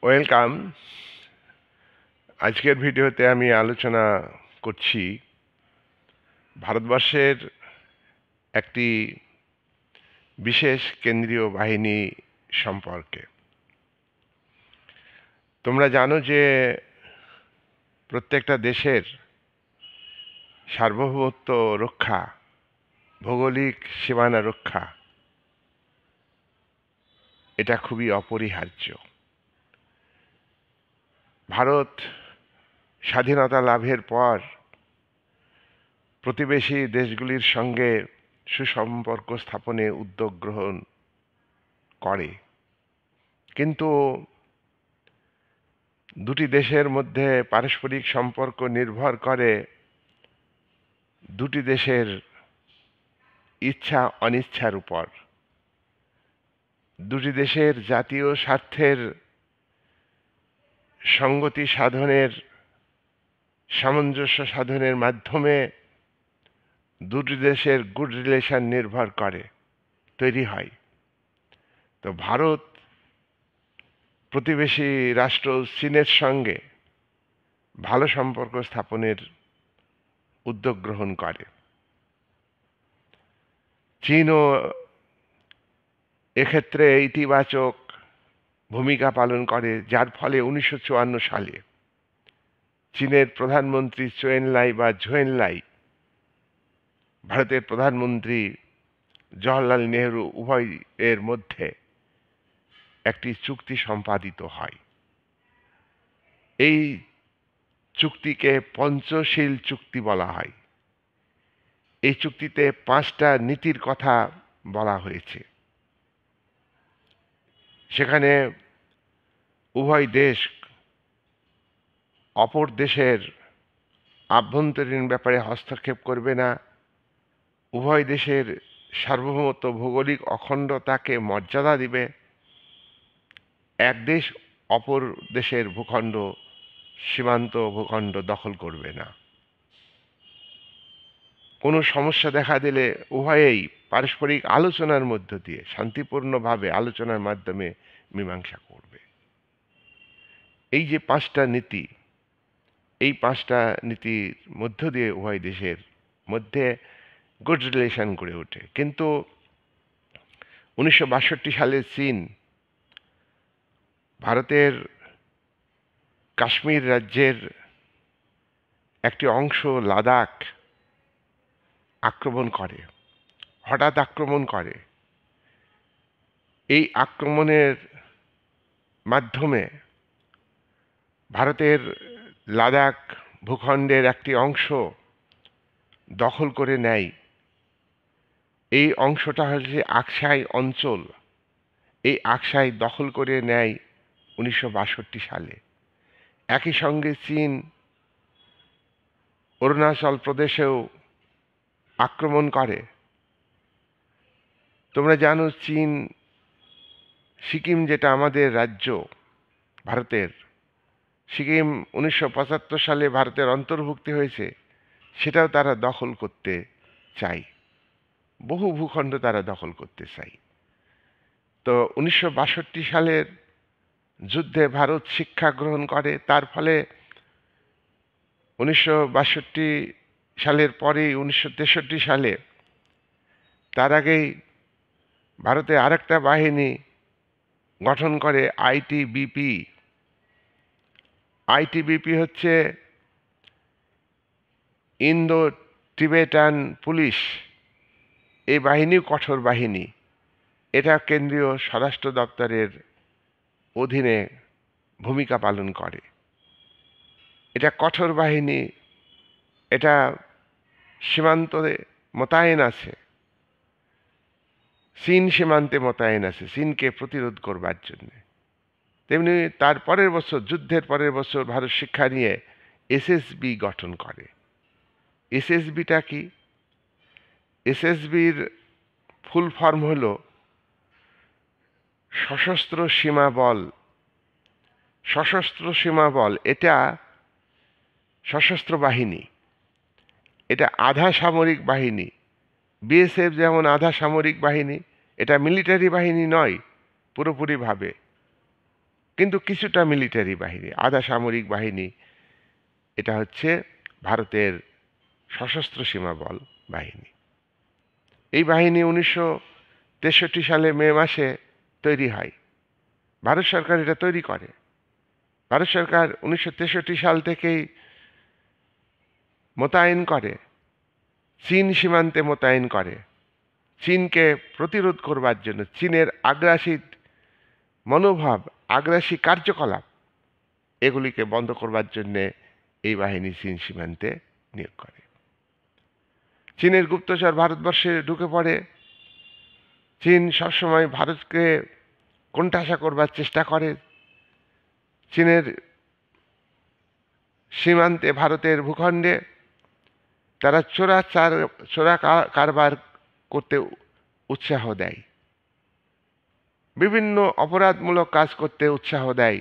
Welcome. আজকের ভিডিওতে আমি আলোচনা করছি ভারতবর্ষের একটি বিশেষ কেন্দ্রীয় বাহিনী সম্পর্কে। তোমরা জানো যে প্রত্যেকটা দেশের সার্বভৌমত্ব রক্ষা, ভৌগোলিক সীমানা রক্ষা এটা খুবই অপরিহার্য। ভারত স্বাধীনতা লাভের পর প্রতিবেশী দেশগুলির সঙ্গে সুসম্পর্ক স্থাপনে উদ্যোগ গ্রহণ করে, কিন্তু দুটি দেশের মধ্যে পারস্পরিক সম্পর্ক নির্ভর করে দুটি দেশের ইচ্ছা অনিচ্ছার উপর। দুটি দেশের জাতীয় স্বার্থের সঙ্গতি সাধনের, সামঞ্জস্য সাধনের মাধ্যমে দুটি দেশের গুড রিলেশন নির্ভর করে, তৈরি হয়। তো ভারত প্রতিবেশী রাষ্ট্র চীনের সঙ্গে ভালো সম্পর্ক স্থাপনের উদ্যোগ গ্রহণ করে। চীনও এক্ষেত্রে ইতিবাচক ভূমিকা পালন করে, যার ফলে 1954 সালে চীনের প্রধানমন্ত্রী ঝোয়েনলাই ভারতের প্রধানমন্ত্রী জওহরলাল নেহরু উভয়ের মধ্যে একটি চুক্তি সম্পাদিত হয়। এই চুক্তিকে পঞ্চশীল চুক্তি বলা হয়। এই চুক্তিতে 5টা নীতির কথা বলা হয়েছে। সেখানে উভয় দেশ অপর দেশের আভ্যন্তরীণ ব্যাপারে হস্তক্ষেপ করবে না, উভয় দেশের সার্বভৌমত্ব, ভৌগোলিক অখণ্ডতাকে মর্যাদা দিবে, এক দেশ অপর দেশের সীমান্ত ভূখণ্ড দখল করবে না। কোনো সমস্যা দেখা দিলে উভয়েই পারস্পরিক আলোচনার মধ্য দিয়ে শান্তিপূর্ণভাবে আলোচনার মাধ্যমে মীমাংসা করবে। এই যে 5টা নীতি, এই 5টা নীতির মধ্য দিয়ে উভয় দেশের মধ্যে গুড রিলেশন গড়ে ওঠে। কিন্তু 1962 সালে চীন ভারতের কাশ্মীর রাজ্যের একটি অংশ লাদাখ হঠাৎ আক্রমণ করে। এই আক্রমণের মাধ্যমে ভারতের লাদাখ ভূখণ্ডের একটি অংশ দখল করে নেয়। এই অংশটা হচ্ছে আকসাই অঞ্চল। এই আকসাই দখল করে নেয় 1962 সালে। একই সঙ্গে চীন অরুণাচল প্রদেশেও আক্রমণ করে। তোমরা জানো চীন সিকিম, যেটা আমাদের রাজ্য ভারতের, সিকিম 1975 সালে ভারতের অন্তর্ভুক্তি হয়েছে, সেটাও তারা দখল করতে চায়। বহু ভূখণ্ড তারা দখল করতে চায়। তো 1962 সালের যুদ্ধে ভারত শিক্ষা গ্রহণ করে। তার ফলে 1962 সালের পরেই 1963 সালে, তার আগেই ভারতে আরেকটা বাহিনী গঠন করে আইটিবিপি। আইটিবিপি হচ্ছে ইন্দো টিবেটান পুলিশ। এই বাহিনীও কঠোর বাহিনী। এটা কেন্দ্রীয় স্বরাষ্ট্র দপ্তরের অধীনে ভূমিকা পালন করে। এটা কঠোর বাহিনী, এটা সীমান্তে মোতায়েন আছে, চীন সীমান্তে মোতায়েন আছে চীনকে প্রতিরোধ করবার জন্য। তেমনি তার পরের বছর, যুদ্ধের পরের বছর, ভারত শিক্ষা নিয়ে এসএসবি গঠন করে। এসএসবিটা কি? এসএসবির ফুল ফর্ম হলো সশস্ত্র সীমা বল। সশস্ত্র সীমা বল এটা সশস্ত্র বাহিনী, এটা আধা সামরিক বাহিনী। বিএসএফ যেমন আধা সামরিক বাহিনী, এটা মিলিটারি বাহিনী নয় পুরোপুরিভাবে। কিন্তু কিছুটা মিলিটারি বাহিনী, আধা সামরিক বাহিনী। এটা হচ্ছে ভারতের সশস্ত্র সীমা বল বাহিনী। এই বাহিনী 1963 সালে মে মাসে তৈরি হয়। ভারত সরকার এটা তৈরি করে। ভারত সরকার 1963 সাল থেকেই মোতায়েন করে, চীন সীমান্তে মোতায়েন করে, চীনকে প্রতিরোধ করবার জন্য, চীনের আগ্রাসী মনোভাব, আগ্রাসী কার্যকলাপ, এগুলিকে বন্ধ করবার জন্যে এই বাহিনী চীন সীমান্তে নিয়োগ করে। চীনের গুপ্তচর ভারতবর্ষে ঢুকে পড়ে। চীন সবসময় ভারতকে কোণঠাসা করবার চেষ্টা করে। চীনের সীমান্তে, ভারতের ভূখণ্ডে তারা চোরা কারবার করতে উৎসাহ দেয়, বিভিন্ন অপরাধমূলক কাজ করতে উৎসাহ দেয়।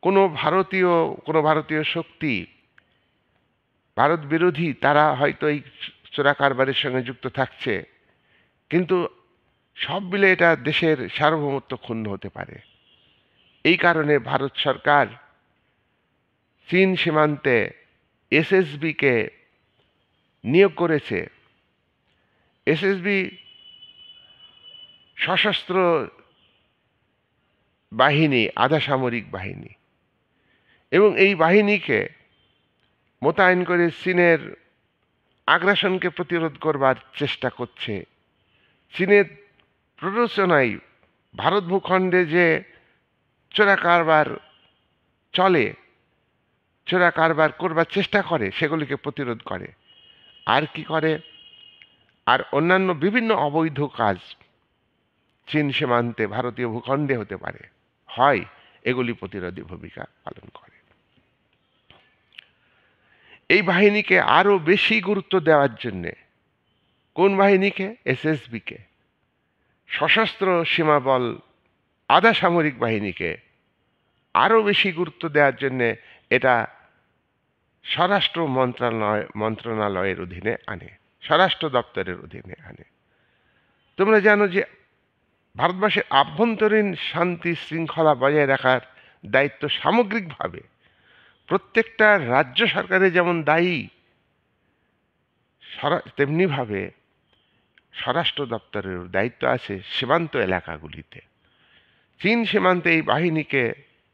কোনো ভারতীয় শক্তি, ভারত বিরোধী, তারা হয়তো এই চোরা কারবারের সঙ্গে যুক্ত থাকছে, কিন্তু সব মিলে এটা দেশের সার্বভৌমত্ব ক্ষুণ্ণ হতে পারে। এই কারণে ভারত সরকার চীন সীমান্তে এসএসবিকে নিয়োগ করেছে। এসএসবি সশস্ত্র বাহিনী, আধা সামরিক বাহিনী, এবং এই বাহিনীকে মোতায়েন করে চীনের আগ্রাসনকে প্রতিরোধ করবার চেষ্টা করছে। চীনের প্ররোচনায় ভারত ভূখণ্ডে যে চোরা কারবার চলে, চোরা কারবার করবার চেষ্টা করে, সেগুলিকে প্রতিরোধ করে। আর কি করে? আর অন্যান্য বিভিন্ন অবৈধ কাজ চীন সীমান্তে, ভারতীয় ভূখণ্ডে হতে পারে, হয়, এগুলি প্রতিরোধী ভূমিকা পালন করে। এই বাহিনীকে আরো বেশি গুরুত্ব দেওয়ার জন্যে, কোন বাহিনীকে? এসএসবিকে, সশস্ত্র সীমা বল আধা সামরিক বাহিনীকে আরো বেশি গুরুত্ব দেওয়ার জন্যে এটা স্বরাষ্ট্র মন্ত্রণালয়ের অধীনে আনে, স্বরাষ্ট্র দপ্তরের অধীনে আনে। তোমরা জানো যে ভারতবর্ষের আভ্যন্তরীণ শান্তি শৃঙ্খলা বজায় রাখার দায়িত্ব সামগ্রিকভাবে প্রত্যেকটা রাজ্য সরকারের যেমন দায়ী, তেমনিভাবে স্বরাষ্ট্র দপ্তরের দায়িত্ব আছে সীমান্ত এলাকাগুলিতে। চীন সীমান্তে এই বাহিনীকে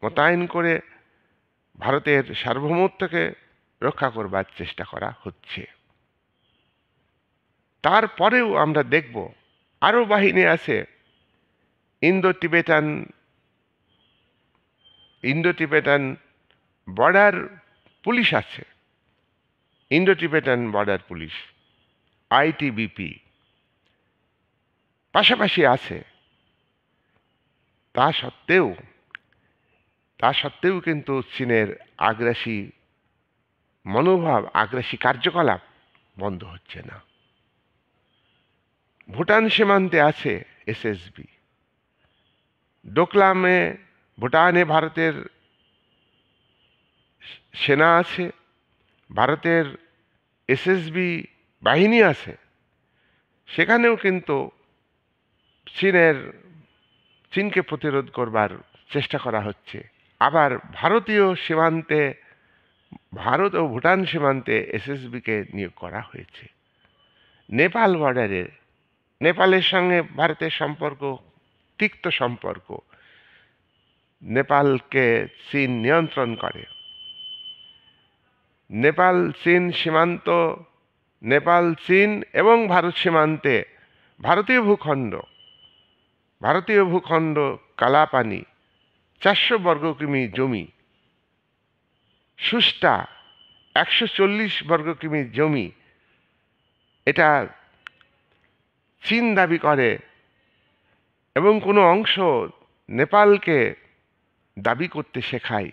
মোতায়েন করে ভারতের সার্বভৌমত্বকে রক্ষা করবার চেষ্টা করা হচ্ছে। তারপরেও আমরা দেখব আরো বাহিনী আছে। ইন্দো টিবেটান বর্ডার পুলিশ আছে, Indo Tibetan border police, ITBP পাশাপাশি আছে। তা সত্ত্বেও কিন্তু চীনের আগ্রাসী মনোভাব, আগ্রাসী কার্যকলাপ বন্ধ হচ্ছে না। ভুটান সীমান্তে আছে এসএসবি। ডোকলামে, ভুটানে ভারতের সেনা আছে, ভারতের এসএসবি বাহিনী আছে। সেখানেও কিন্তু চীনকে প্রতিরোধ করবার চেষ্টা করা হচ্ছে। আবার ভারতীয় সীমান্তে, ভারত ও ভুটান সীমান্তে এসএসবিকে নিয়োগ করা হয়েছে। নেপাল বর্ডারে, নেপালের সঙ্গে ভারতের সম্পর্ক, তিক্ত সম্পর্ক। নেপালকে চীন নিয়ন্ত্রণ করে। নেপাল চীন সীমান্ত, নেপাল চীন এবং ভারত সীমান্তে ভারতীয় ভূখণ্ড কালাপানি, 400 বর্গ কিমি জমি, সুষ্টা 140 বর্গ কিমি জমি, এটা চীন দাবি করে এবং কোনো অংশ নেপালকে দাবি করতে শেখায়।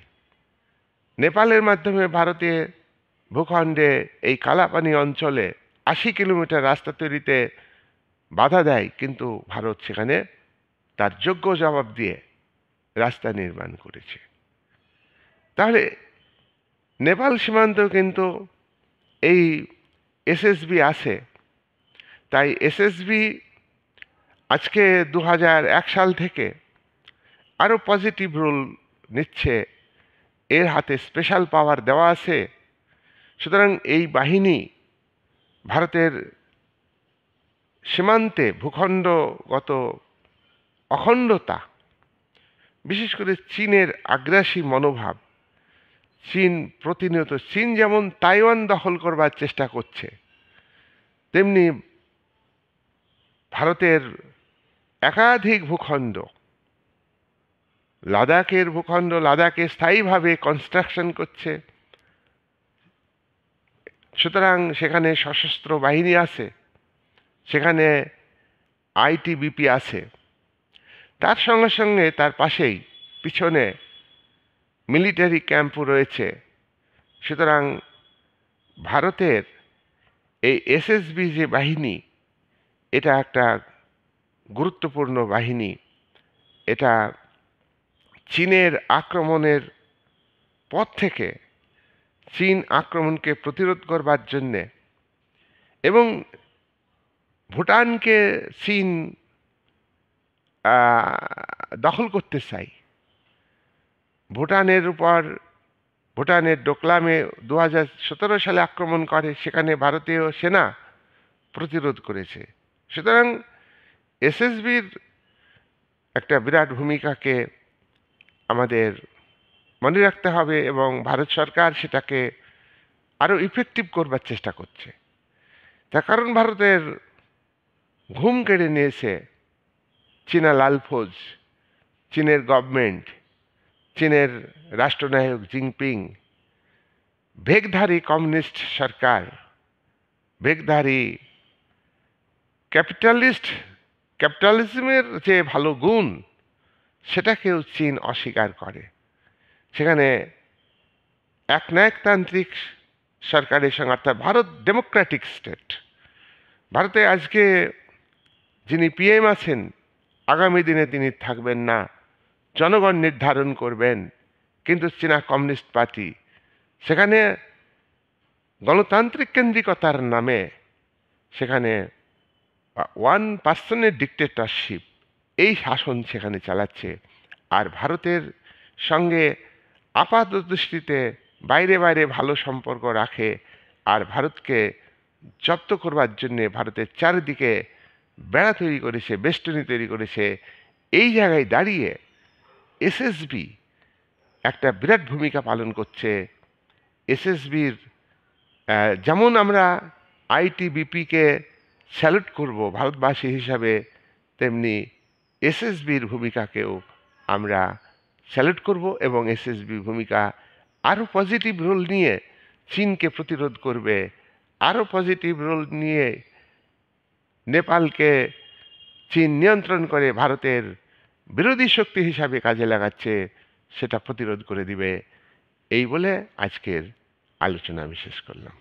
নেপালের মাধ্যমে ভারতের ভূখণ্ডে এই কালাপানি অঞ্চলে 80 কিলোমিটার রাস্তা তৈরিতে বাধা দেয়, কিন্তু ভারত সেখানে তার যোগ্য জবাব দিয়ে রাস্তা নির্মাণ করেছে। তাহলে নেপাল সীমান্তেও কিন্তু এই এসএসবি আছে। তাই এসএসবি আজকে 2001 সাল থেকে আরও পজিটিভ রোল নিচ্ছে, এর হাতে স্পেশাল পাওয়ার দেওয়া আছে। সুতরাং এই বাহিনী ভারতের সীমান্তে ভূখণ্ডগত অখণ্ডতা, বিশেষ করে চীনের আগ্রাসী মনোভাব, চীন যেমন তাইওয়ান দখল করবার চেষ্টা করছে, তেমনি ভারতের একাধিক ভূখণ্ড, লাদাখে স্থায়ীভাবে কনস্ট্রাকশন করছে। সুতরাং সেখানে সশস্ত্র বাহিনী আছে, সেখানে আইটিবিপি আছে, তার সঙ্গে সঙ্গে তার পাশেই পিছনে মিলিটারি ক্যাম্পও রয়েছে। সুতরাং ভারতের এই এসএসবি যে বাহিনী, এটা একটা গুরুত্বপূর্ণ বাহিনী। এটা চীনের আক্রমণের পথ থেকে চীন আক্রমণকে প্রতিরোধ করবার জন্যে, এবং ভুটানকে চীন দখল করতে চাই। ভুটানের ডোকলামে 2017 সালে আক্রমণ করে, সেখানে ভারতীয় সেনা প্রতিরোধ করেছে। সুতরাং এসএসবির একটা বিরাট ভূমিকাকে আমাদের মনে রাখতে হবে, এবং ভারত সরকার সেটাকে আরও ইফেক্টিভ করবার চেষ্টা করছে। তার কারণ ভারতের ঘুম কেড়ে নিয়েছে চীনা লাল ফৌজ, চীনের গভর্নমেন্ট, চীনের রাষ্ট্রনায়ক জিনপিং, ভেগধারী কমিউনিস্ট সরকার, ভেগধারী ক্যাপিটালিজমের যে ভালো গুণ, সেটাকেও চীন অস্বীকার করে। সেখানে একনায়কতান্ত্রিক সরকারের সঙ্গে, অর্থাৎ ভারত ডেমোক্রেটিক স্টেট, ভারতে আজকে যিনি পিএম আছেন, আগামী দিনে তিনি থাকবেন না, জনগণ নির্ধারণ করবেন। কিন্তু চীনা কমিউনিস্ট পার্টি সেখানে গণতান্ত্রিক কেন্দ্রিকতার নামে সেখানে ওয়ান পার্সনের ডিক্টেটরশিপ, এই শাসন সেখানে চালাচ্ছে। আর ভারতের সঙ্গে আপাত দৃষ্টিতে বাইরে ভালো সম্পর্ক রাখে, আর ভারতকে জব্দ করবার জন্যে ভারতের চারিদিকে বেড়া তৈরি করেছে, বেষ্টনী তৈরি করেছে। এই জায়গায় দাঁড়িয়ে এসএসবি একটা বিরাট ভূমিকা পালন করছে। এসএসবির যেমন আমরা আইটিবিপিকে স্যালুট করব ভারতবাসী হিসাবে, তেমনি এসএসবির ভূমিকাকেও আমরা স্যালুট করব, এবং এসএসবি ভূমিকা আরও পজিটিভ রোল নিয়ে চীনকে প্রতিরোধ করবে, আরও পজিটিভ রোল নিয়ে নেপালকে চীন নিয়ন্ত্রণ করে ভারতের বিরোধী শক্তি হিসাবে কাজে লাগাচ্ছে, সেটা প্রতিরোধ করে দিবে। এই বলে আজকের আলোচনা আমি শেষ করলাম।